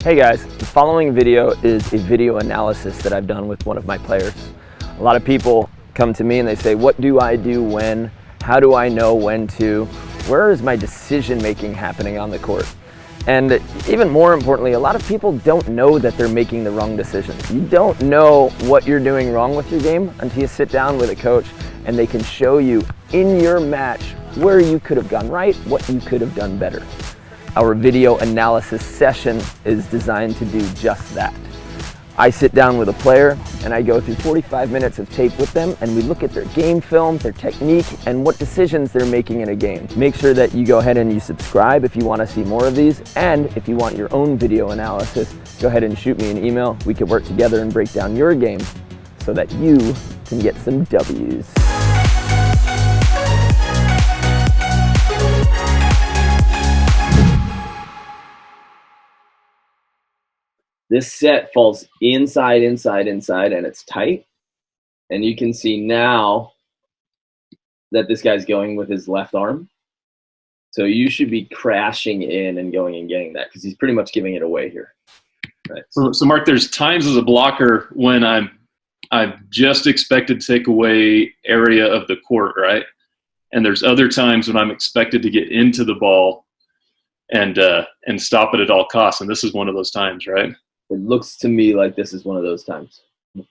Hey guys, the following video is a video analysis that I've done with one of my players. A lot of people come to me and they say, what do I do when? How do I know when to? Where is my decision making happening on the court? And even more importantly, a lot of people don't know that they're making the wrong decisions. You don't know what you're doing wrong with your game until you sit down with a coach and they can show you in your match where you could have gone right, what you could have done better. Our video analysis session is designed to do just that. I sit down with a player and I go through 45 minutes of tape with them and we look at their game film, their technique, and what decisions they're making in a game. Make sure that you go ahead and you subscribe if you want to see more of these, and if you want your own video analysis, go ahead and shoot me an email. We could work together and break down your game so that you can get some W's. This set falls inside, and it's tight. And you can see now that this guy's going with his left arm. So you should be crashing in and going and getting that because he's pretty much giving it away here. Right. So Mark, there's times as a blocker when I'm just expected to take away area of the court, right? And there's other times when I'm expected to get into the ball and stop it at all costs. And this is one of those times, right? It looks to me like this is one of those times.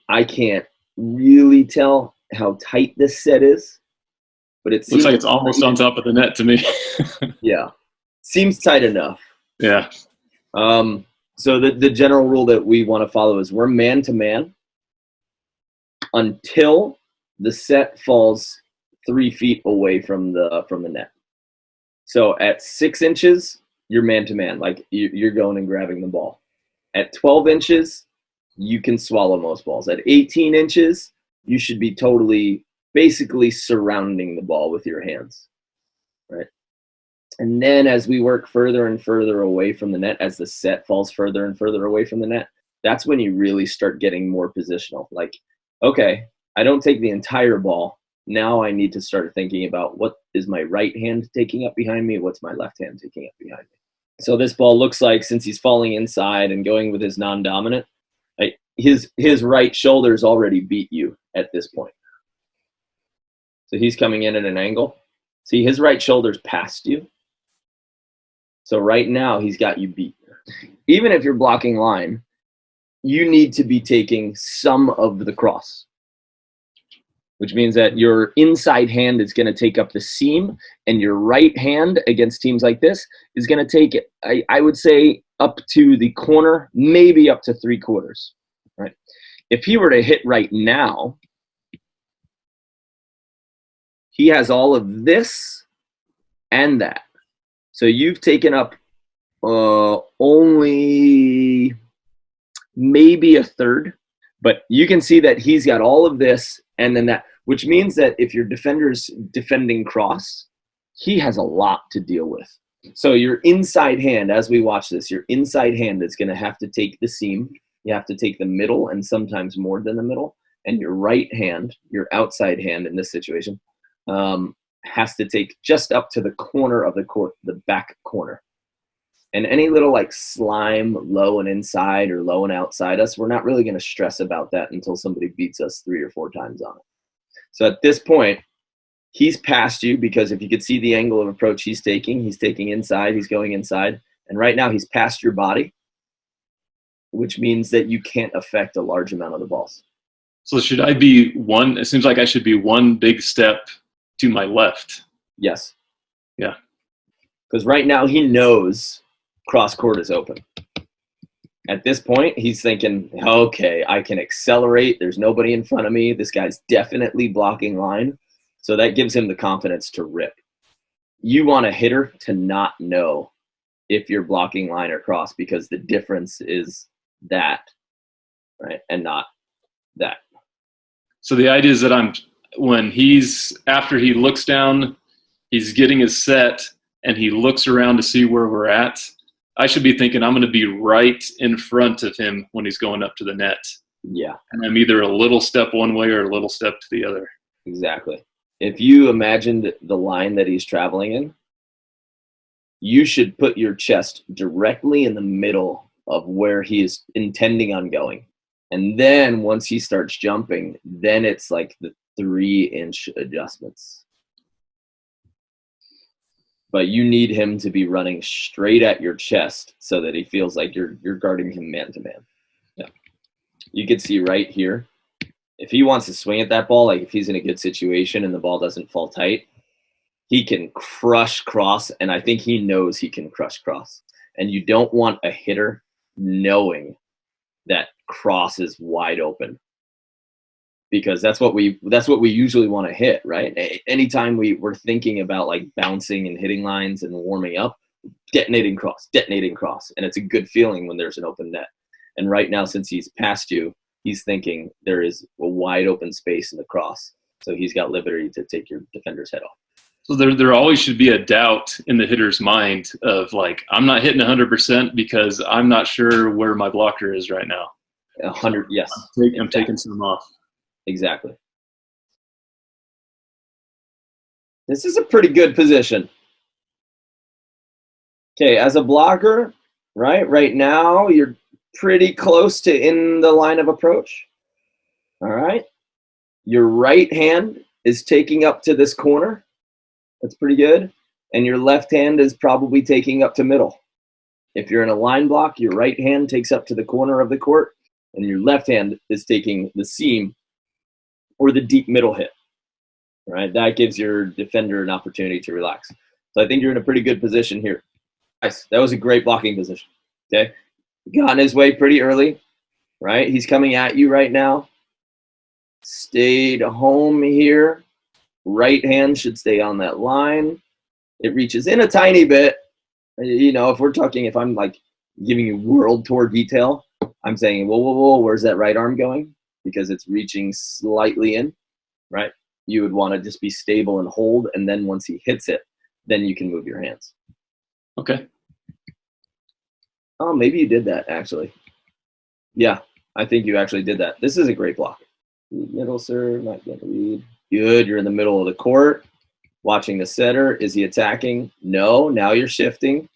I can't really tell how tight this set is, but it seems looks like it's almost on top of the net to me. Yeah, seems tight enough. Yeah. So the general rule that we want to follow is we're man to man until the set falls 3 feet away from the net. So at 6 inches, you're man to man, like you're going and grabbing the ball. At 12 inches, you can swallow most balls. At 18 inches, you should be totally, basically surrounding the ball with your hands, right? And then as we work further and further away from the net, as the set falls further and further away from the net, that's when you really start getting more positional. Like, okay, I don't take the entire ball. Now I need to start thinking about what is my right hand taking up behind me? What's my left hand taking up behind me? So this ball looks like, since he's falling inside and going with his non-dominant, like his right shoulder's already beat you at this point. So he's coming in at an angle. See, his right shoulder's past you. So right now he's got you beat. Even if you're blocking line, you need to be taking some of the cross, which means that your inside hand is going to take up the seam, and your right hand against teams like this is going to take it, I would say, up to the corner, maybe up to 3/4, right? If he were to hit right now, he has all of this and that. So you've taken up only maybe a third, but you can see that he's got all of this and then that, which means that if your defender's defending cross, he has a lot to deal with. So your inside hand, as we watch this, your inside hand is going to have to take the seam. You have to take the middle, and sometimes more than the middle. And your right hand, your outside hand in this situation, has to take just up to the corner of the court, the back corner. And any little like slime low and inside or low and outside us, we're not really going to stress about that until somebody beats us 3 or 4 times on it. So at this point, he's past you, because if you could see the angle of approach he's taking inside, he's going inside. And right now he's past your body, which means that you can't affect a large amount of the balls. So should I be one? It seems like I should be one big step to my left. Yes. Yeah. Because right now he knows cross court is open. At this point, he's thinking, okay, I can accelerate. There's nobody in front of me. This guy's definitely blocking line. So that gives him the confidence to rip. You want a hitter to not know if you're blocking line or cross, because the difference is that, right, and not that. So the idea is that after he looks down, he's getting his set, and he looks around to see where we're at, I should be thinking I'm going to be right in front of him when he's going up to the net. Yeah. And I'm either a little step one way or a little step to the other. Exactly. If you imagined the line that he's traveling in, you should put your chest directly in the middle of where he is intending on going. And then once he starts jumping, then it's like the 3-inch adjustments. But you need him to be running straight at your chest so that he feels like you're guarding him man to man. Yeah. You can see right here, if he wants to swing at that ball, like if he's in a good situation and the ball doesn't fall tight, he can crush cross, and I think he knows he can crush cross. And you don't want a hitter knowing that cross is wide open, because that's what we usually want to hit, right? Anytime we're thinking about like bouncing and hitting lines and warming up, detonating cross, and it's a good feeling when there's an open net. And right now, since he's past you, he's thinking there is a wide open space in the cross, so he's got liberty to take your defender's head off. So there always should be a doubt in the hitter's mind of like, I'm not hitting 100% because I'm not sure where my blocker is right now. 100, yes. I'm taking some off. Exactly. This is a pretty good position. Okay, as a blocker, right now you're pretty close to in the line of approach. All right. Your right hand is taking up to this corner. That's pretty good. And your left hand is probably taking up to middle. If you're in a line block, your right hand takes up to the corner of the court, and your left hand is taking the seam or the deep middle hit. Right? That gives your defender an opportunity to relax. So I think you're in a pretty good position here. Nice. That was a great blocking position. Okay. Got in his way pretty early. Right? He's coming at you right now. Stayed home here. Right hand should stay on that line. It reaches in a tiny bit. You know, if I'm like giving you world tour detail, I'm saying, whoa, where's that right arm going? Because it's reaching slightly in, right? You would want to just be stable and hold, and then once he hits it, then you can move your hands. Okay. Oh, maybe you did that, actually. Yeah, I think you actually did that. This is a great block. Middle serve, not going to read. Good, you're in the middle of the court. Watching the setter. Is he attacking? No, now you're shifting.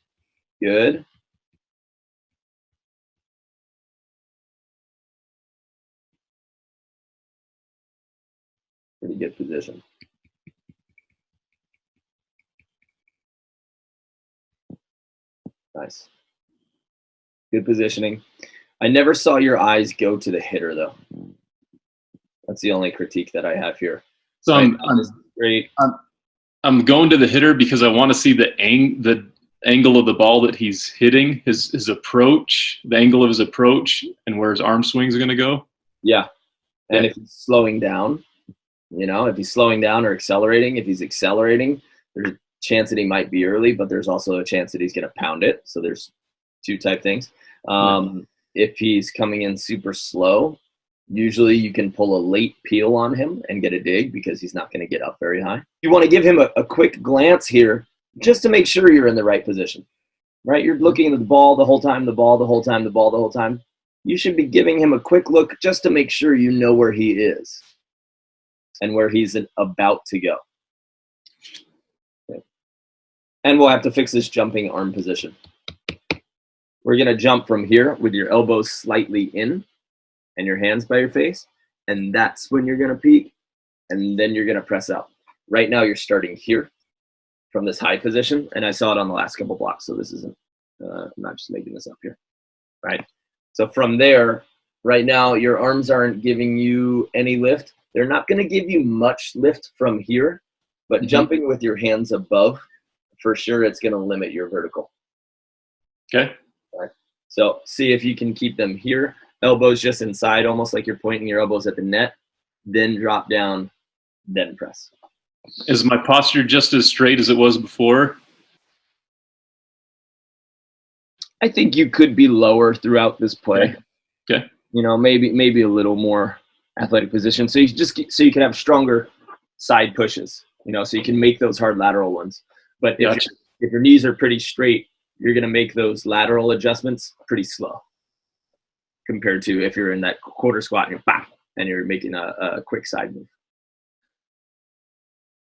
Good. Pretty good position. Nice. Good positioning. I never saw your eyes go to the hitter, though. That's the only critique that I have here. So I'm going to the hitter because I want to see the angle of the ball that he's hitting, his approach, the angle of his approach, and where his arm swings are going to go. Yeah. And if he's slowing down, if he's slowing down or accelerating, if he's accelerating, there's a chance that he might be early, but there's also a chance that he's going to pound it. So there's two type things. If he's coming in super slow, usually you can pull a late peel on him and get a dig because he's not going to get up very high. You want to give him a quick glance here just to make sure you're in the right position, right? You're looking at the ball the whole time, the ball the whole time, the ball the whole time. You should be giving him a quick look just to make sure you know where he is and where he's about to go. Okay. And we'll have to fix this jumping arm position. We're going to jump from here with your elbows slightly in and your hands by your face, and that's when you're going to peek, and then you're going to press out. Right now you're starting here from this high position, and I saw it on the last couple blocks, so this isn't, I'm not just making this up here, right? So from there, right now your arms aren't giving you any lift. They're not going to give you much lift from here, but jumping with your hands above, for sure it's going to limit your vertical. Okay. Right. So see if you can keep them here. Elbows just inside, almost like you're pointing your elbows at the net, then drop down, then press. Is my posture just as straight as it was before? I think you could be lower throughout this play. Okay. Maybe a little more athletic position. So you can have stronger side pushes, so you can make those hard lateral ones. But if your knees are pretty straight, you're going to make those lateral adjustments pretty slow compared to if you're in that quarter squat and you're making a quick side move.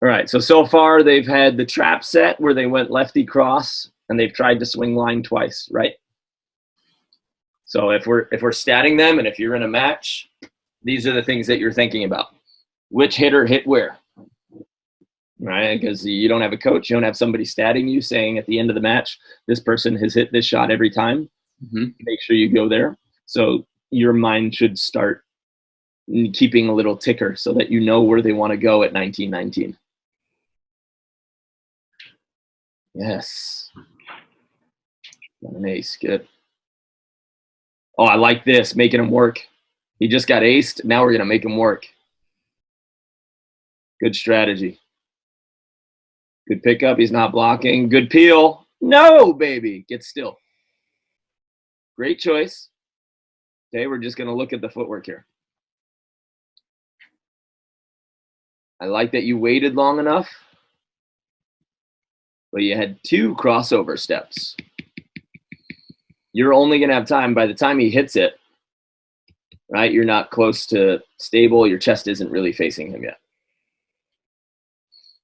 All right, so far they've had the trap set where they went lefty cross and they've tried to swing line twice, right? So if we're statting them, and if you're in a match, these are the things that you're thinking about. Which hitter hit where, right? Because you don't have a coach, you don't have somebody statting you saying at the end of the match, this person has hit this shot every time. Make sure you go there. So your mind should start keeping a little ticker so that you know where they want to go at 19-19. Yes. Got an ace. Good. Oh, I like this, making him work. He just got aced. Now we're going to make him work. Good strategy. Good pickup. He's not blocking. Good peel. No, baby. Get still. Great choice. Okay, we're just going to look at the footwork here. I like that you waited long enough, but you had 2 crossover steps. You're only going to have time by the time he hits it, right? You're not close to stable. Your chest isn't really facing him yet.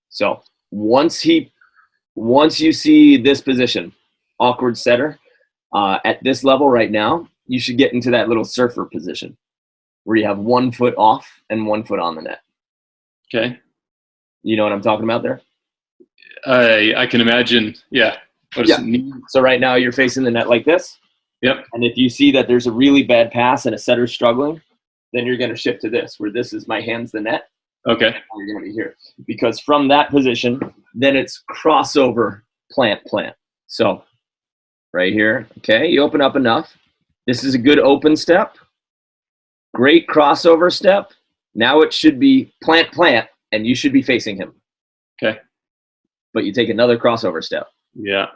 So once you see this position, awkward setter, at this level right now, you should get into that little surfer position where you have 1 foot off and 1 foot on the net. Okay. You know what I'm talking about there? I can imagine. Yeah. So right now you're facing the net like this. Yep. And if you see that there's a really bad pass and a setter's struggling, then you're going to shift to this, where this is my hand's the net. Okay. You're going to be here. Because from that position, then it's crossover, plant. So right here, okay, you open up enough. This is a good open step. Great crossover step. Now it should be plant, and you should be facing him. Okay. But you take another crossover step. Yeah.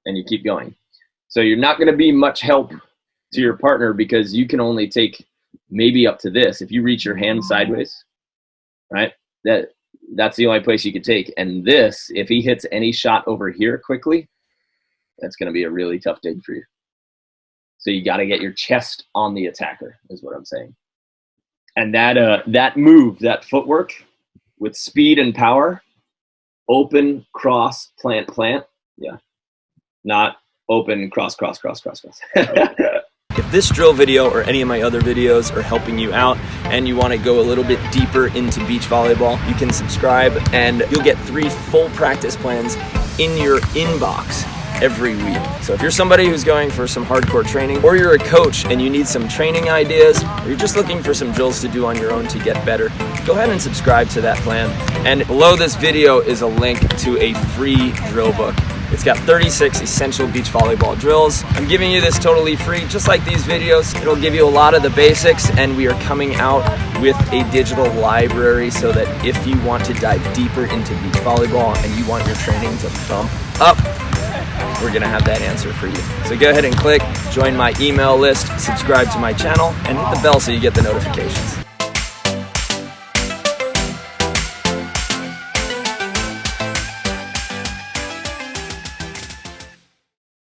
And you keep going. So you're not going to be much help to your partner because you can only take maybe up to this. If you reach your hand sideways, right, that's the only place you could take. And this, if he hits any shot over here quickly, that's going to be a really tough dig for you. So you got to get your chest on the attacker is what I'm saying. And that move, that footwork with speed and power, open, cross, plant. Yeah. Not open, cross. If this drill video or any of my other videos are helping you out and you want to go a little bit deeper into beach volleyball, you can subscribe and you'll get 3 full practice plans in your inbox every week. So if you're somebody who's going for some hardcore training, or you're a coach and you need some training ideas, or you're just looking for some drills to do on your own to get better, go ahead and subscribe to that plan. And below this video is a link to a free drill book. It's got 36 essential beach volleyball drills. I'm giving you this totally free, just like these videos. It'll give you a lot of the basics, and we are coming out with a digital library so that if you want to dive deeper into beach volleyball and you want your training to thump up, we're gonna have that answer for you. So go ahead and click, join my email list, subscribe to my channel, and hit the bell so you get the notifications.